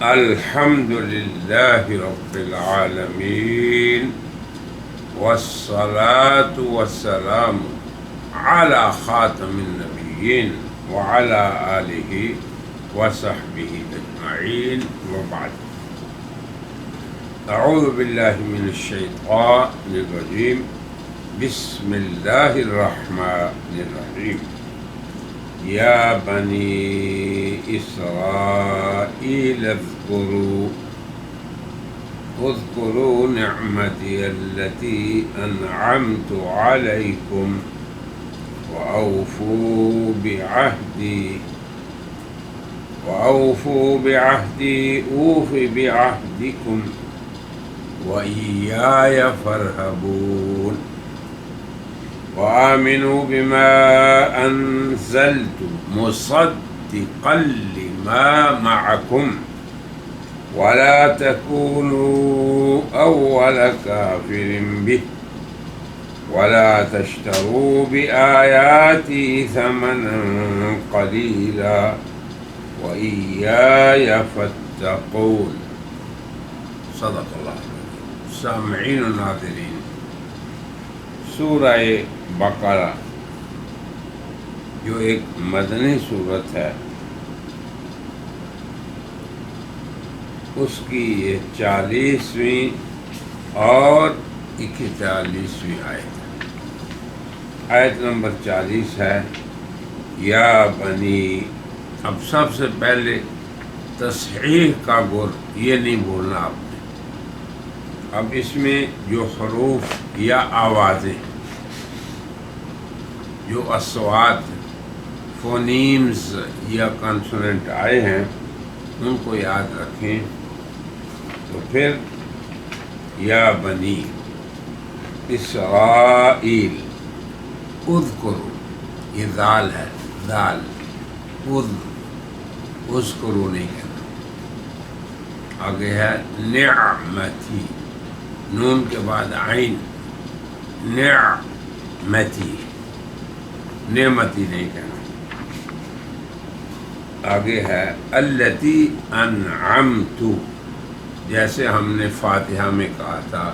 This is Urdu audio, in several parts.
الحمد لله رب العالمين، والصلاة والسلام على خاتم النبيين وعلى آله وصحبه أجمعين، وبعد. أعوذ بالله من الشيطان الرجيم. بسم الله الرحمن الرحيم. يا بني إسرائيل اذكروا نعمتي التي أنعمت عليكم وأوفوا بعهدي أوف بعهدكم وإياي فارهبون. وآمنوا بما أنزلت مصدقا لما معكم ولا تكونوا أول كافر به ولا تشتروا بآياتي ثمنا قليلا وإياي فاتقون. صدق الله. سامعین و ناظرین، سورہ بقرہ جو ایک مدنی صورت ہے، اس کی یہ 40ویں اور 41ویں آیت ہے۔ آیت نمبر 40 ہے یا بنی۔ اب سب سے پہلے تصحیح کا گر یہ نہیں بولنا آپ نے۔ اب اس میں جو حروف یا آوازیں، جو اصوات فونیمز یا کانسوننٹ آئے ہیں، ان کو یاد رکھیں۔ تو پھر یا بنی اسرائیل، اذکرو، یہ ذال ہے، ذال، اذکرو نہیں کہنا۔ آگے ہے نعمتی، نون کے بعد عین، نعمتی، نعمتی نہیں کہنا۔ آگے ہے التی انعمت، جیسے ہم نے فاتحہ میں کہا تھا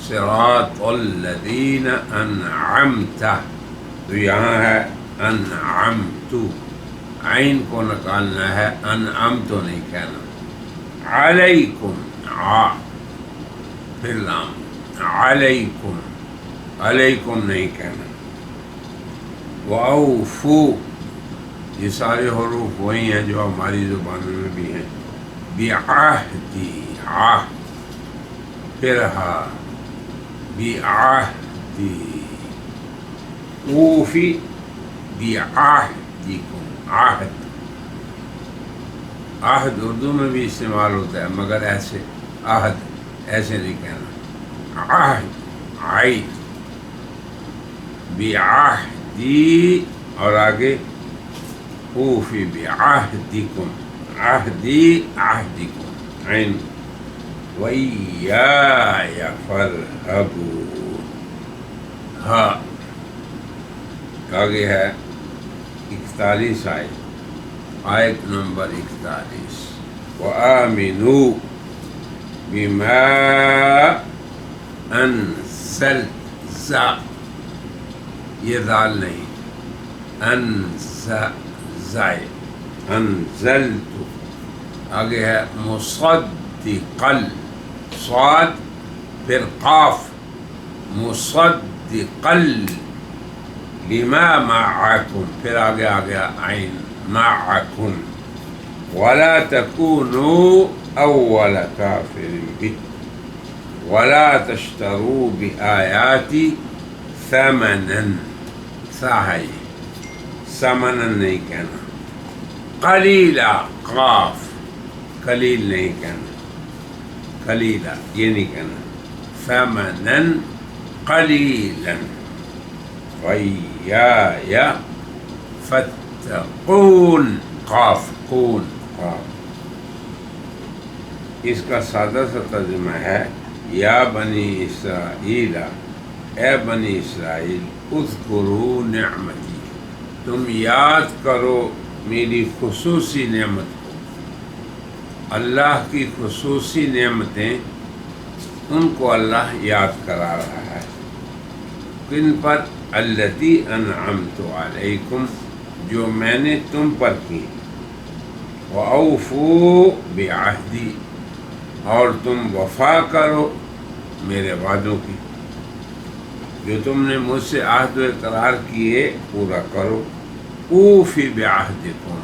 صراط الذین انعمت، تو یہاں ہے انعمت، عین کو نکالنا ہے، انعمت نہیں کہنا۔ علیکم، پھر لام، علیکم، علیکم نہیں کہنا۔ وَأَوْفُوا، یہ سارے حروف وہی ہیں جو ہماری زبانوں میں بھی ہیں۔ بِعَہْدِی، پھر ہا، بِعَہْدِی، اوفی بِعَہْدِکُم، عہد، عہد اردو میں بھی استعمال ہوتا ہے، مگر ایسے عہد ایسے نہیں کہنا۔ عہد، عین، بعہدی، اور آگے اوفی بعہدکم، عہدی عہدکم، عین، وإیایا فارہبون، ہاں۔ آگے ہے 41 آیت نمبر 41۔ وآمنوا بما انزلت، یہ ذال نہیں، انزلت۔ آگے ہے مصدقل، صاد پھر قاف، مصدقل لما معکم، پھر آگے آ گیا عین، معکم، ولا تکونوا اول کافر به ولا تشتروا بآیاتی ثمنا، ساہی، ثمنا نہیں کہنا۔ قلیلا، قاف، قلیل نہیں کہنا، قلیلا یہ نہیں کہنا۔ ثمنا قلیلا وإیایا فاتقون، قاف، قون، قاف۔ اس کا سادہ سا ترجمہ ہے یا بنی اسرائیل، اے بنی اسرائیل، اذکروا نعمتی، تم یاد کرو میری خصوصی نعمت کو، اللہ کی خصوصی نعمتیں ان کو اللہ یاد کرا رہا ہے. کن پر؟ التی انعمت علیکم، جو میں نے تم پر کی. وَأَوْفُوا بِعَهْدِي، اور تم وفا کرو میرے وعدوں کی. جو تم نے مجھ سے عہد و اقرار کیے پورا کرو. اوفی بعہدکم،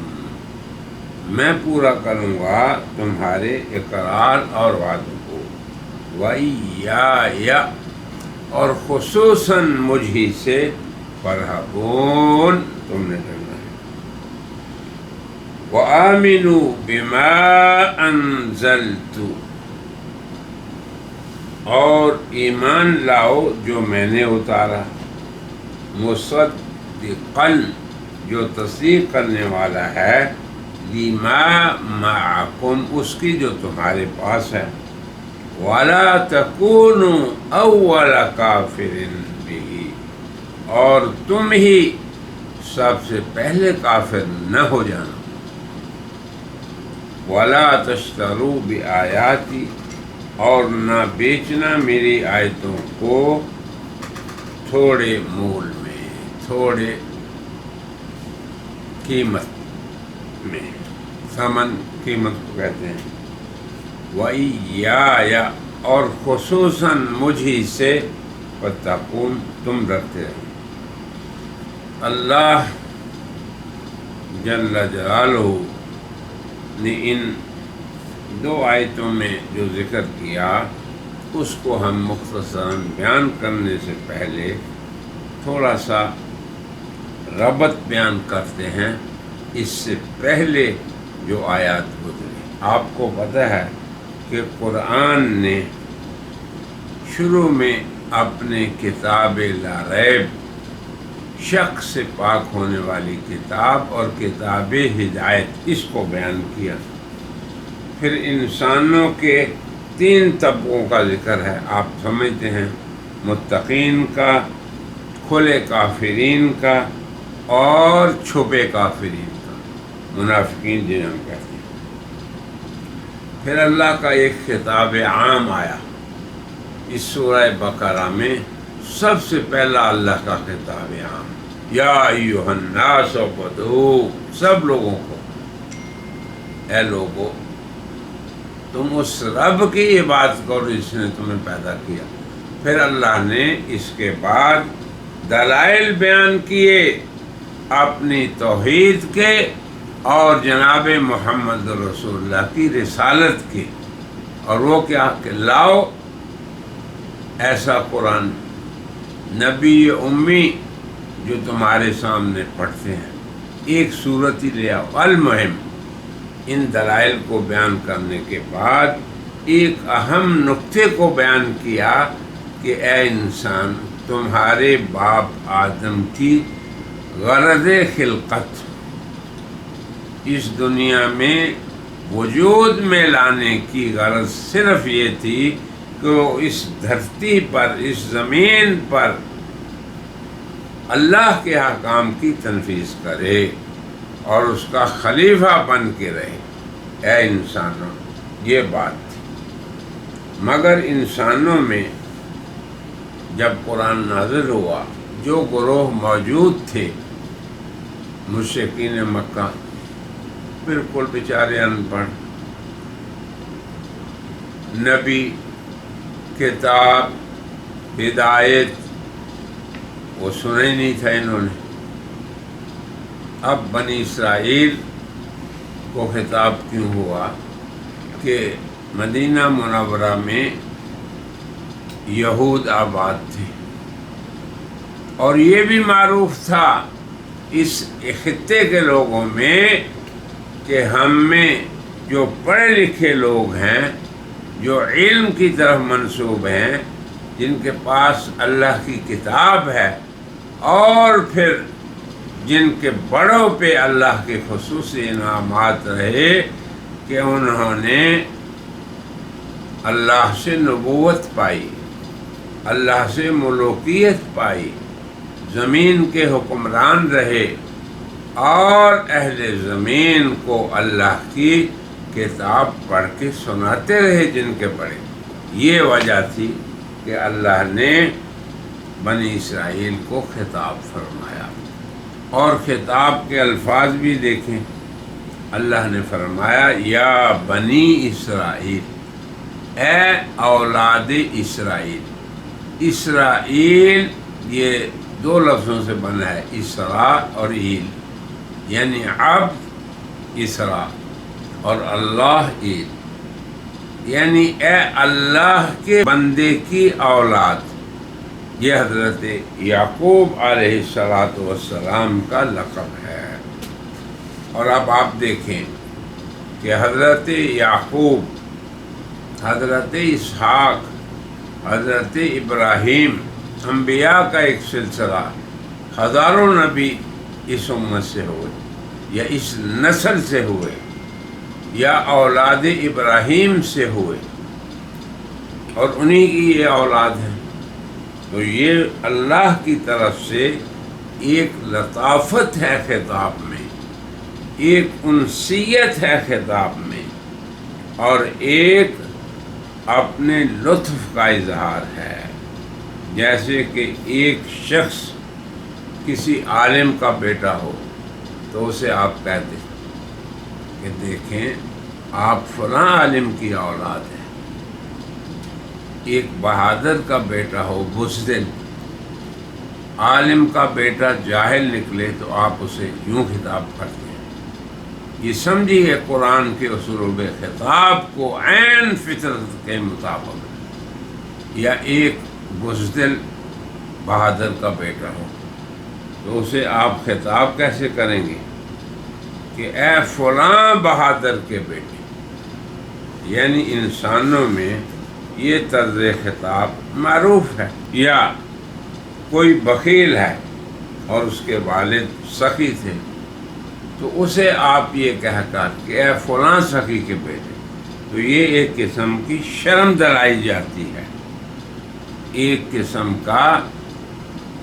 میں پورا کروں گا تمہارے اقرار اور وعدوں کو. وَإِيَّايَ، اور خصوصاً مجھ ہی سے فارہبون، تم نے ڈرنا ہے. وَآمِنُوا بِمَا أَنزَلْتُ، اور ایمان لاؤ جو میں نے اتارا. مصدقاً، جو تصدیق کرنے والا ہے. لما معکم، اس کی جو تمہارے پاس ہے. وَلَا تَكُونُوا أَوَّلَ كَافِرٍ بِهِ، اور تم ہی سب سے پہلے کافر نہ ہو جانا. وَلَا تَشْتَرُوا بِآيَاتِي، اور نہ بیچنا میری آیتوں کو تھوڑے مول میں، تھوڑے قیمت میں. ثمن قیمت کو کہتے ہیں. وَإِيَّايَ، اور خصوصاً مجھ ہی سے فَاتَّقُونِ، تم ڈرتے رہو. اللہ جل جلالہ نے ان دو آیتوں میں جو ذکر کیا اس کو ہم مختصراً بیان کرنے سے پہلے تھوڑا سا ربط بیان کرتے ہیں اس سے پہلے جو آیات گزری. آپ کو پتہ ہے کہ قرآن نے شروع میں اپنے کتاب لا ریب، شک سے پاک ہونے والی کتاب، اور کتاب ہدایت، اس کو بیان کیا. پھر انسانوں کے 3 طبقوں کا ذکر ہے. آپ سمجھتے ہیں، متقین کا، کھلے کافرین کا، اور چھپے کافرین کا، منافقین جنہیں ہم کہتے ہیں. پھر اللہ کا ایک خطاب عام آیا. اس سورہ بقرہ میں سب سے پہلا اللہ کا خطاب عام، یا ایھا الناس اعبدوا، سب لوگوں کو، اے لوگو تم اس رب کی عبادت کرو جس نے تمہیں پیدا کیا. پھر اللہ نے اس کے بعد دلائل بیان کیے اپنی توحید کے اور جناب محمد رسول اللہ کی رسالت کی. اور وہ کیا کہ لاؤ ایسا قرآن، نبی امی جو تمہارے سامنے پڑھتے ہیں، ایک صورت ہی لے آؤ. المہم، ان دلائل کو بیان کرنے کے بعد ایک اہم نقطے کو بیان کیا کہ اے انسان، تمہارے باپ آدم کی غرض خلقت اس دنیا میں وجود میں لانے کی غرض صرف یہ تھی کہ وہ اس دھرتی پر، اس زمین پر اللہ کے احکام کی تنفیذ کرے اور اس کا خلیفہ بن کے رہے. اے انسانوں، یہ بات تھی. مگر انسانوں میں جب قرآن نازل ہوا، جو گروہ موجود تھے مشرکین مکہ، بالکل بیچارے ان پڑھ، نبی، کتاب، ہدایت وہ سنا ہی نہیں تھا انہوں نے. اب بنی اسرائیل کو خطاب کیوں ہوا کہ مدینہ منورہ میں یہود آباد تھے، اور یہ بھی معروف تھا اس خطے کے لوگوں میں کہ ہم میں جو پڑھے لکھے لوگ ہیں، جو علم کی طرف منسوب ہیں، جن کے پاس اللہ کی کتاب ہے، اور پھر جن کے بڑوں پہ اللہ کے خصوصی انعامات رہے کہ انہوں نے اللہ سے نبوت پائی، اللہ سے ملوکیت پائی، زمین کے حکمران رہے، اور اہل زمین کو اللہ کی کتاب پڑھ کے سناتے رہے جن کے پڑھے. یہ وجہ تھی کہ اللہ نے بنی اسرائیل کو خطاب فرمایا. اور خطاب کے الفاظ بھی دیکھیں. اللہ نے فرمایا یا بنی اسرائیل، اے اولاد اسرائیل. اسرائیل یہ دو لفظوں سے بنا ہے، اسرا اور ایل، یعنی عبد اسرا اور اللہ ایل، یعنی اے اللہ کے بندے کی اولاد. یہ حضرت یعقوب علیہ السلام کا لقب ہے. اور اب آپ دیکھیں کہ حضرت یعقوب، حضرت اسحاق، حضرت ابراہیم، انبیاء کا ایک سلسلہ، ہزاروں نبی اس امت سے ہوئے یا اس نسل سے ہوئے یا اولاد ابراہیم سے ہوئے، اور انہی کی یہ اولاد ہے. تو یہ اللہ کی طرف سے ایک لطافت ہے خطاب میں، ایک انسیت ہے خطاب میں، اور ایک اپنے لطف کا اظہار ہے. جیسے کہ ایک شخص کسی عالم کا بیٹا ہو تو اسے آپ کہتے کہ دیکھیں آپ فلاں عالم کی اولاد ہیں. ایک بہادر کا بیٹا ہو بزدل، عالم کا بیٹا جاہل نکلے تو آپ اسے یوں خطاب کرتے ہیں. یہ سمجھیے قرآن کے اسلوب خطاب کو عین فطرت کے مطابق. یا ایک بزدل بہادر کا بیٹا ہو تو اسے آپ خطاب کیسے کریں گے کہ اے فلاں بہادر کے بیٹے. یعنی انسانوں میں یہ طرز خطاب معروف ہے. یا کوئی بخیل ہے اور اس کے والد سخی تھے تو اسے آپ یہ کہہ کر کہ اے فلاں سخی کے بیٹے، تو یہ ایک قسم کی شرم دلائی جاتی ہے، ایک قسم کا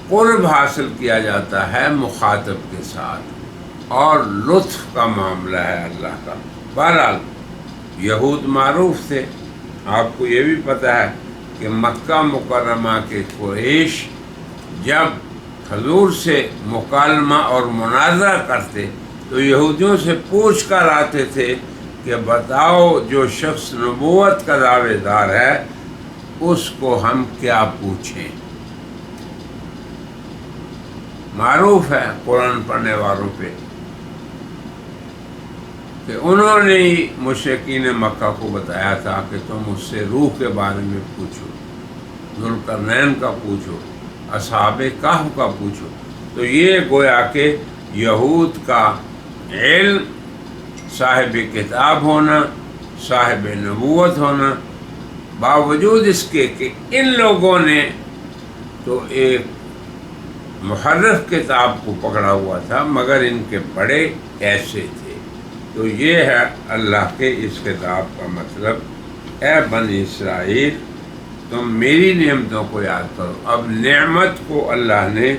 قرب حاصل کیا جاتا ہے مخاطب کے ساتھ، اور لطف کا معاملہ ہے اللہ کا. بہرحال یہود معروف تھے. آپ کو یہ بھی پتہ ہے کہ مکہ مکرمہ کے قریش جب حضور سے مکالمہ اور مناظرہ کرتے تو یہودیوں سے پوچھ کر آتے تھے کہ بتاؤ جو شخص نبوت کا دعوے دار ہے اس کو ہم کیا پوچھیں. معروف ہے قرآن پڑھنے والوں پہ کہ انہوں نے ہی مشرکین مکہ کو بتایا تھا کہ تم اس سے روح کے بارے میں پوچھو، ذوالقرنین کا پوچھو، اصحاب کہف کا پوچھو. تو یہ گویا کہ یہود کا علم، صاحب کتاب ہونا، صاحب نبوت ہونا، باوجود اس کے کہ ان لوگوں نے تو ایک محرف کتاب کو پکڑا ہوا تھا مگر ان کے بڑے ایسے تھے. تو یہ ہے اللہ کے اس کتاب کا مطلب. اے بنی اسرائیل تم میری نعمتوں کو یاد کرو. اب نعمت کو اللہ نے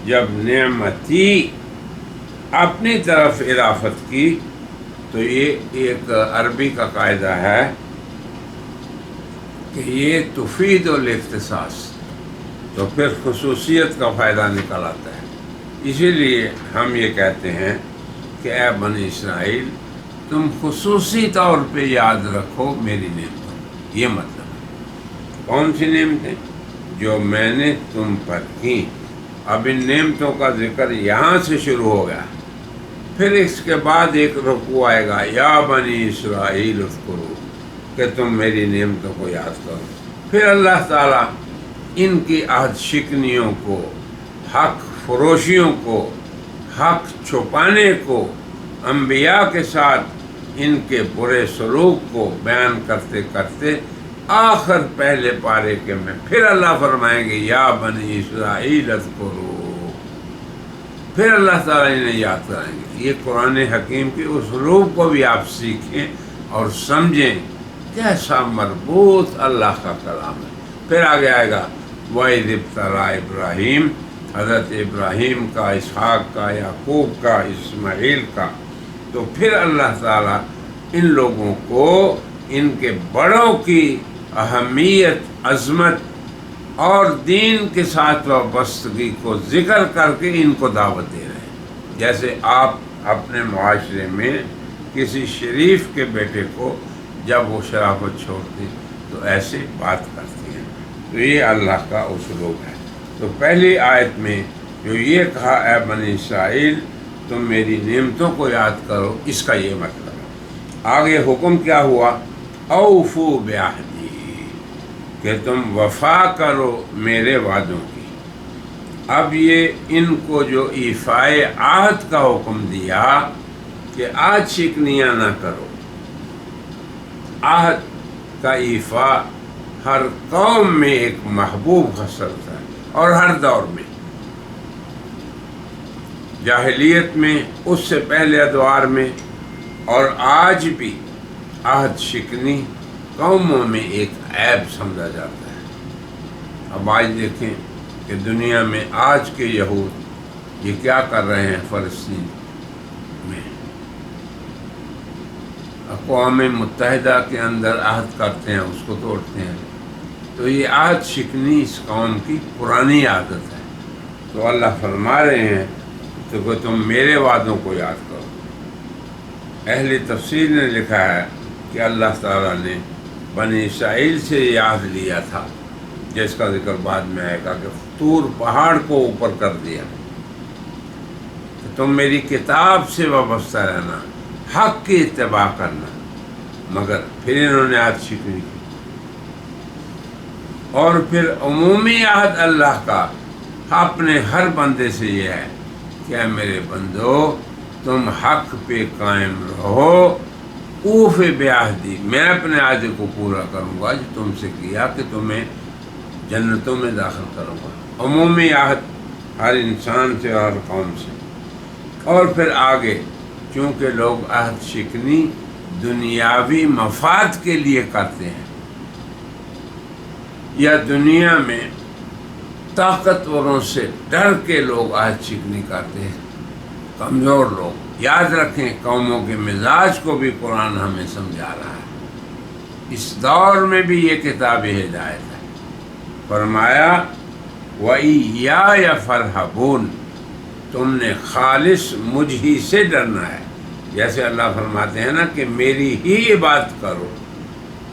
جب نعمتی اپنی طرف اضافت کی تو یہ ایک عربی کا قاعدہ ہے کہ یہ تفید الاختصاص، تو پھر خصوصیت کا فائدہ نکل آتا ہے. اسی لیے ہم یہ کہتے ہیں کہ اے بنی اسرائیل تم خصوصی طور پہ یاد رکھو میری نعمتوں. یہ مطلب ہے کون سی نعمتیں؟ جو میں نے تم پر کی. اب ان نعمتوں کا ذکر یہاں سے شروع ہو گیا، پھر اس کے بعد ایک رکوع آئے گا یا بنی اسرائیل اذکروا، کہ تم میری نعمتوں کو یاد کرو. پھر اللہ تعالیٰ ان کی عہد شکنیوں کو، حق فروشیوں کو، حق چھپانے کو، انبیاء کے ساتھ ان کے برے سلوک کو بیان کرتے کرتے آخر پہلے پارے کے میں پھر اللہ فرمائیں گے یا بنی اسرائیل اذکروا. پھر اللہ تعالیٰ انہیں یاد کرائیں گے. یہ قرآن حکیم کے اسلوب کو بھی آپ سیکھیں اور سمجھیں کیسا مربوط اللہ کا کلام ہے. پھر آگے آئے گا وَإِذِ ابْتَلَىٰ ابراہیم، حضرت ابراہیم کا، اسحاق کا، یعقوب کا، اسماعیل کا. تو پھر اللہ تعالیٰ ان لوگوں کو ان کے بڑوں کی اہمیت، عظمت اور دین کے ساتھ وابستگی کو ذکر کر کے ان کو دعوت دے رہے ہیں۔ جیسے آپ اپنے معاشرے میں کسی شریف کے بیٹے کو جب وہ شرافت چھوڑتے تو ایسے بات کرتے ہیں، تو یہ اللہ کا اسلوب ہے۔ تو پہلی آیت میں جو یہ کہا اے بنی اسرائیل تم میری نعمتوں کو یاد کرو، اس کا یہ مطلب ہے۔ آگے حکم کیا ہوا؟ اوفو بعہدی، کہ تم وفا کرو میرے وعدوں کی۔ اب یہ ان کو جو ایفائے عہد کا حکم دیا کہ آج شکنیاں نہ کرو، عہد کا ایفا ہر قوم میں ایک محبوب خصلت ہے، اور ہر دور میں، جاہلیت میں، اس سے پہلے ادوار میں، اور آج بھی عہد شکنی قوموں میں ایک عیب سمجھا جاتا ہے۔ اب آج دیکھیں کہ دنیا میں آج کے یہود یہ کیا کر رہے ہیں فلسطین میں، اقوام متحدہ کے اندر عہد کرتے ہیں، اس کو توڑتے ہیں۔ تو یہ عہد شکنی اس قوم کی پرانی عادت ہے۔ تو اللہ فرما رہے ہیں تو کہ تم میرے وعدوں کو یاد کرو۔ اہل تفسیر نے لکھا ہے کہ اللہ تعالیٰ نے بنی اسرائیل سے یہ عہد لیا تھا، جس کا ذکر بعد میں آئے گا، کہ طور پہاڑ کو اوپر کر دیا کہ تم میری کتاب سے وابستہ رہنا، حق کی اتباع کرنا، مگر پھر انہوں نے عہد شکنی کی۔ اور پھر عمومی عہد اللہ کا اپنے ہر بندے سے یہ ہے کہ اے میرے بندو تم حق پہ قائم رہو، اوف بعہدی، میں اپنے عہد کو پورا کروں گا جو تم سے کیا کہ تمہیں جنتوں میں داخل کروں گا۔ عمومی عہد ہر انسان سے اور ہر قوم سے۔ اور پھر آگے چونکہ لوگ عہد شکنی دنیاوی مفاد کے لیے کرتے ہیں، یا دنیا میں طاقتوروں سے ڈر کے لوگ عہد شکنی کرتے ہیں، کمزور لوگ۔ یاد رکھیں قوموں کے مزاج کو بھی قرآن ہمیں سمجھا رہا ہے۔ اس دور میں بھی یہ کتاب ہدایت ہے۔ فرمایا وَإِيَّايَ فَارْهَبُونَ، تم نے خالص مجھ ہی سے ڈرنا ہے۔ جیسے اللہ فرماتے ہیں نا کہ میری ہی عبادت کرو،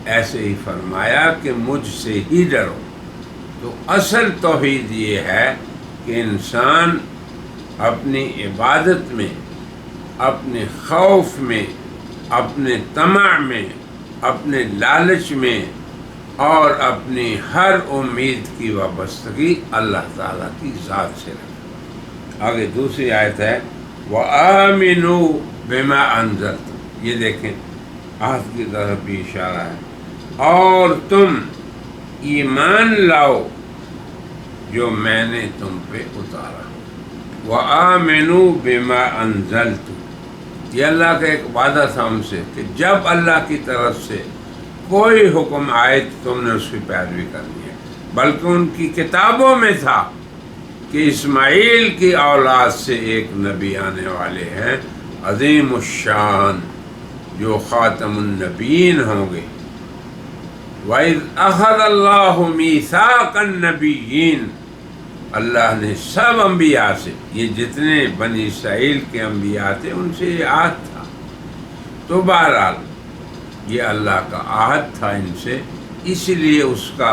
ایسے ہی فرمایا کہ مجھ سے ہی ڈرو۔ تو اصل توحید یہ ہے کہ انسان اپنی عبادت میں، اپنے خوف میں، اپنے طمع میں، اپنے لالچ میں، اور اپنی ہر امید کی وابستگی اللہ تعالیٰ کی ذات سے رکھے۔ آگے دوسری آیت ہے وَآمِنُوا بِمَا أَنزَلْتُ، یہ دیکھیں عہد کی طرف بھی اشارہ ہے، اور تم ایمان لاؤ جو میں نے تم پہ اتارا۔ وَآمِنُوا بِمَا أَنزَلْتُ، یہ اللہ کا ایک وعدہ تھا ان سے کہ جب اللہ کی طرف سے کوئی حکم آئے تو تم نے اس کی پیروی کرنی ہے۔ بلکہ ان کی کتابوں میں تھا کہ اسماعیل کی اولاد سے ایک نبی آنے والے ہیں عظیم الشان، جو خاتم النبیین ہوں گے۔ وَإِذْ أَخَذَ اللَّهُ مِيثَاقَ النَّبِيِّينَ، اللہ نے سب انبیاء سے، یہ جتنے بنی اسرائیل کے انبیاء تھے ان سے یہ عہد تھا۔ تو بہرحال یہ اللہ کا عہد تھا ان سے، اس لیے اس کا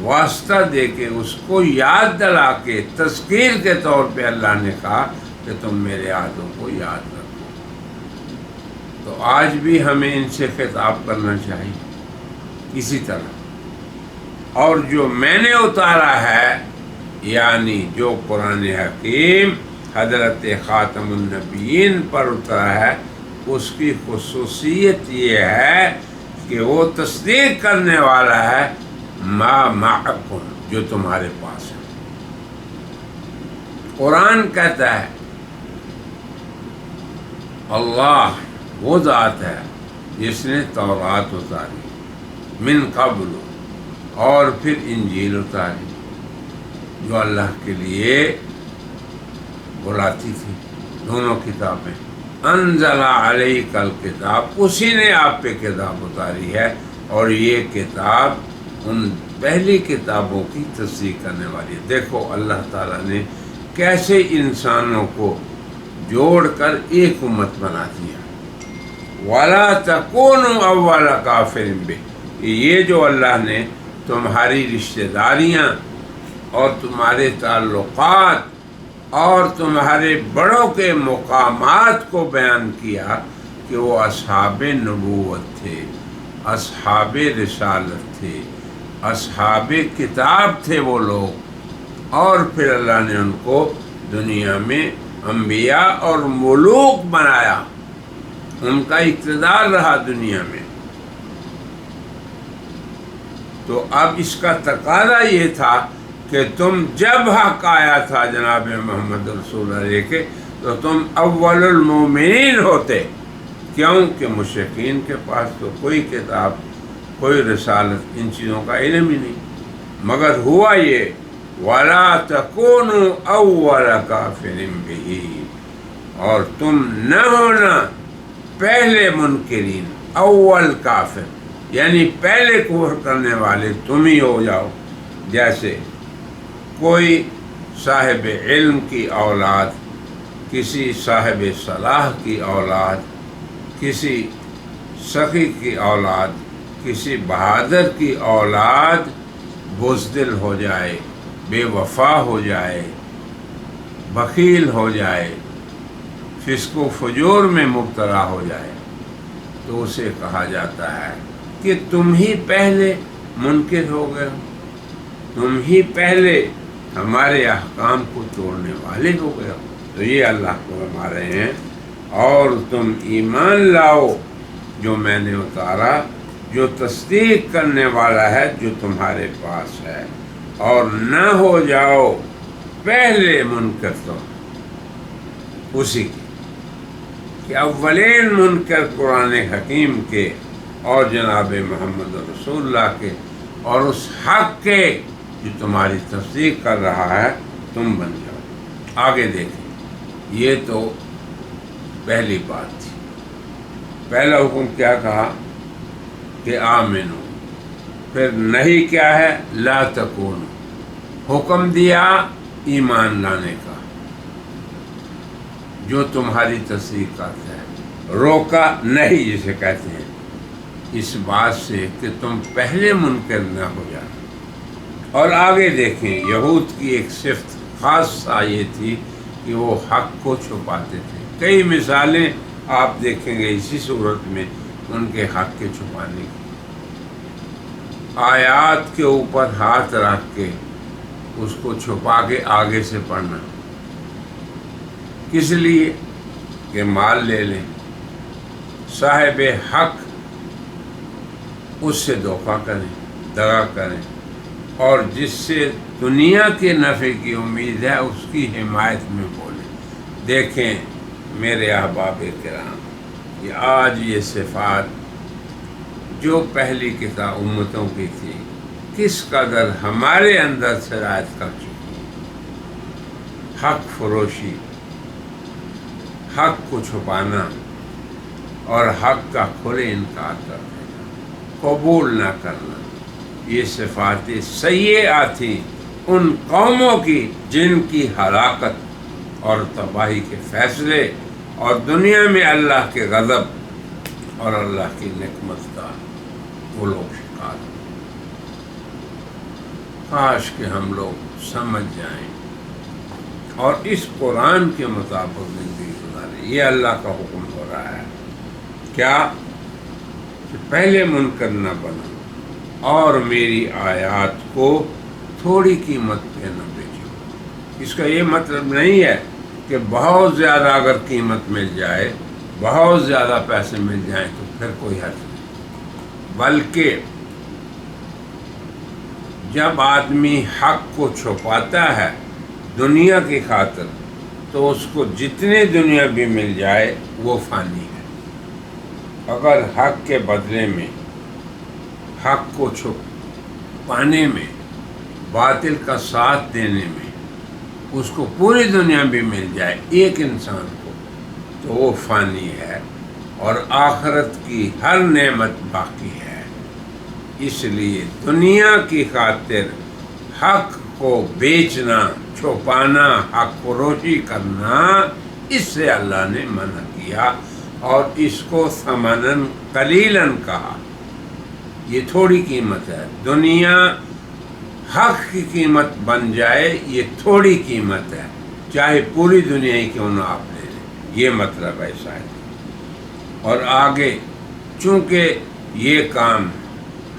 واسطہ دے کے، اس کو یاد دلا کے، تذکیر کے طور پہ اللہ نے کہا کہ تم میرے عہدوں کو یاد رکھو۔ تو آج بھی ہمیں ان سے خطاب کرنا چاہیے اسی طرح۔ اور جو میں نے اتارا ہے، یعنی جو قرآن حکیم حضرت خاتم النبیین پر اترا ہے، اس کی خصوصیت یہ ہے کہ وہ تصدیق کرنے والا ہے ما معکم، جو تمہارے پاس ہے۔ قرآن کہتا ہے اللہ وہ ذات ہے جس نے تورات اتاری، من قبل، اور پھر انجیل اتاری، جو اللہ کے لیے بلاتی تھی، دونوں کتابیں۔ انزل علیک الکتاب، اسی نے آپ پہ کتاب اتاری ہے، اور یہ کتاب ان پہلی کتابوں کی تصدیق کرنے والی ہے۔ دیکھو اللہ تعالیٰ نے کیسے انسانوں کو جوڑ کر ایک امت بنا دیا۔ وَلَا تَكُونُوا أَوَّلَ كَافِرٍ بِهِ، یہ جو اللہ نے تمہاری رشتہ داریاں اور تمہارے تعلقات اور تمہارے بڑوں کے مقامات کو بیان کیا کہ وہ اصحاب نبوت تھے، اصحاب رسالت تھے، اصحاب کتاب تھے وہ لوگ، اور پھر اللہ نے ان کو دنیا میں انبیاء اور ملوک بنایا، ان کا اقتدار رہا دنیا میں۔ تو اب اس کا تقاضا یہ تھا کہ تم جب حق آیا تھا جناب محمد رسول اللہ کے، تو تم اول المومنین ہوتے، کیوں کہ مشرکین کے پاس تو کوئی کتاب، کوئی رسالت، ان چیزوں کا علم ہی نہیں، مگر ہوا یہ وَلَا تَكُونُوا أَوَّلَ كَافِرٍ بِهِ، اور تم نہ ہونا پہلے منکرین، اول کافر یعنی پہلے کفر کرنے والے تم ہی ہو جاؤ۔ جیسے کوئی صاحب علم کی اولاد، کسی صاحب صلاح کی اولاد، کسی سخی کی اولاد، کسی بہادر کی اولاد بزدل ہو جائے، بے وفا ہو جائے، بخیل ہو جائے، فسق و فجور میں مبتلا ہو جائے، تو اسے کہا جاتا ہے کہ تم ہی پہلے منکر ہو گئے ہو، تم ہی پہلے ہمارے احکام کو توڑنے والے ہو گئے ہو۔ تو یہ اللہ کو فرما رہے ہیں، اور تم ایمان لاؤ جو میں نے اتارا، جو تصدیق کرنے والا ہے جو تمہارے پاس ہے، اور نہ ہو جاؤ پہلے منکر تم اسی کی، کہ اولین منکر قرآن حکیم کے اور جناب محمد رسول اللہ کے اور اس حق کے جو تمہاری تصدیق کر رہا ہے تم بن جاؤ۔ آگے دیکھیں، یہ تو پہلی بات تھی۔ پہلا حکم کیا کہا کہ آمنو، پھر نہیں کیا ہے لا تکونو، حکم دیا ایمان لانے کا جو تمہاری تصدیق کرتا ہے، روکا نہیں جسے کہتے ہیں، اس بات سے کہ تم پہلے منکر نہ ہو جانا۔ اور آگے دیکھیں، یہود کی ایک صفت خاصہ یہ تھی کہ وہ حق کو چھپاتے تھے۔ کئی مثالیں آپ دیکھیں گے اسی صورت میں ان کے حق کے چھپانے کی۔ آیات کے اوپر ہاتھ رکھ کے اس کو چھپا کے آگے سے پڑھنا، کس لیے کہ مال لے لیں، صاحب حق اس سے دھوکہ کریں، دغا کریں، اور جس سے دنیا کے نفع کی امید ہے اس کی حمایت میں بولیں۔ دیکھیں میرے احباب کرام، یہ آج یہ صفات جو پہلی کتاب امتوں کی تھی کس قدر ہمارے اندر سرایت کر چکی ہے۔ حق فروشی، حق کو چھپانا اور حق کا کھلے انکار کر دینا، قبول نہ کرنا، یہ صفات سیئہ تھیں ان قوموں کی جن کی ہلاکت اور تباہی کے فیصلے اور دنیا میں اللہ کے غضب اور اللہ کی نقمت کا وہ لوگ شکار ہیں۔ کاش کہ ہم لوگ سمجھ جائیں اور اس قرآن کے مطابق زندگی گزاریں۔ یہ اللہ کا حکم ہو رہا ہے، کیا کہ پہلے منکر نہ بنو اور میری آیات کو تھوڑی قیمت پہ نہ بیچو۔ اس کا یہ مطلب نہیں ہے کہ بہت زیادہ اگر قیمت مل جائے، بہت زیادہ پیسے مل جائیں تو پھر کوئی حرج نہیں، بلکہ جب آدمی حق کو چھپاتا ہے دنیا کی خاطر تو اس کو جتنے دنیا بھی مل جائے وہ فانی ہے۔ اگر حق کے بدلے میں، حق کو چھپانے میں، باطل کا ساتھ دینے میں اس کو پوری دنیا بھی مل جائے ایک انسان کو، تو وہ فانی ہے، اور آخرت کی ہر نعمت باقی ہے۔ اس لیے دنیا کی خاطر حق کو بیچنا، چھپانا، حق فروشی کرنا، اس سے اللہ نے منع کیا، اور اس کو ثمناً قلیلاً کہا۔ یہ تھوڑی قیمت ہے، دنیا حق کی قیمت بن جائے یہ تھوڑی قیمت ہے، چاہے پوری دنیا ہی کیوں نہ آپ لے لیں، یہ مطلب ایسا ہے۔ اور آگے چونکہ یہ کام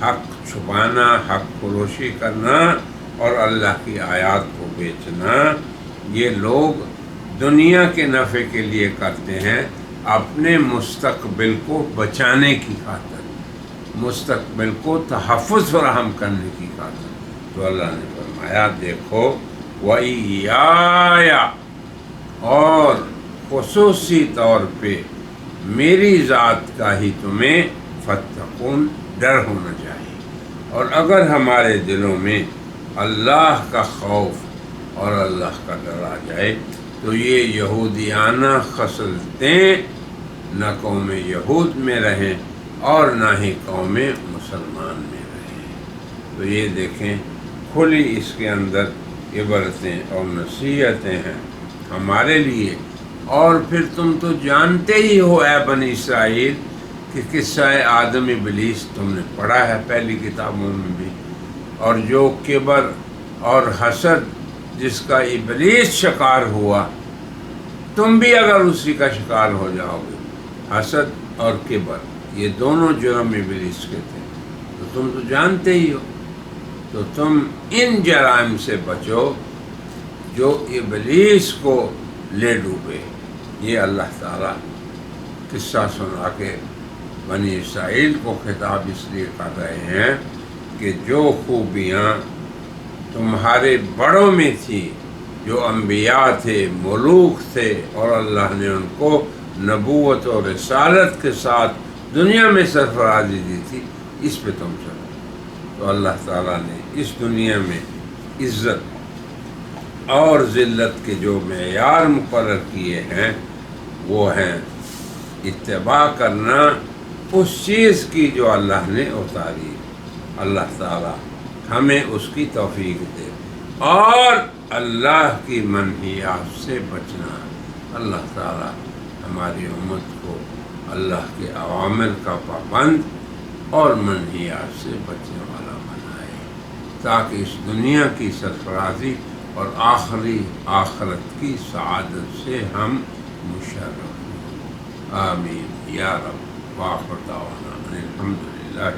حق چھپانا، حق فروشی کرنا اور اللہ کی آیات کو بیچنا، یہ لوگ دنیا کے نفع کے لیے کرتے ہیں، اپنے مستقبل کو بچانے کی خاطر، مستقبل کو تحفظ فراہم کرنے کی خاطر۔ تو اللہ نے فرمایا دیکھو وَإِيَّایَ، اور خصوصی طور پہ میری ذات کا ہی تمہیں فَاتَّقُونَ ڈر ہونا چاہیے۔ اور اگر ہمارے دلوں میں اللہ کا خوف اور اللہ کا ڈر آ جائے تو یہ یہودیانہ خصلتیں نہ قوم یہود میں رہیں اور نہ ہی قوم مسلمان میں رہیں۔ تو یہ دیکھیں کھلی اس کے اندر عبرتیں اور نصیحتیں ہیں ہمارے لیے۔ اور پھر تم تو جانتے ہی ہو اے بنی اسرائیل کہ قصہ آدم ابلیس تم نے پڑھا ہے پہلی کتابوں میں بھی، اور جو کبر اور حسد جس کا ابلیس شکار ہوا، تم بھی اگر اسی کا شکار ہو جاؤ گے۔ حسد اور کبر یہ دونوں جرم ابلیس کے تھے، تو تم تو جانتے ہی ہو، تو تم ان جرائم سے بچو جو ابلیس کو لے ڈوبے۔ یہ اللہ تعالیٰ قصہ سنا کے بنی اسرائیل کو خطاب اس لیے کر رہے ہیں کہ جو خوبیاں تمہارے بڑوں میں تھی، جو انبیاء تھے، ملوک تھے، اور اللہ نے ان کو نبوت اور رسالت کے ساتھ دنیا میں سرفرازی دی تھی، اس پہ تم چلو۔ تو اللہ تعالیٰ نے اس دنیا میں عزت اور ذلت کے جو معیار مقرر کیے ہیں وہ ہیں اتباع کرنا اس چیز کی جو اللہ نے اتاری۔ اللہ تعالیٰ ہمیں اس کی توفیق دے، اور اللہ کی منہیات سے بچنا۔ اللہ تعالیٰ ہماری امت کو اللہ کے اوامر کا پابند اور منہیات سے بچنے والا بنائے، تاکہ اس دنیا کی سرفرازی اور آخری آخرت کی سعادت سے ہم مشرف ہوں۔ آمین یا رب۔ وآخر دعوانا الحمدللہ۔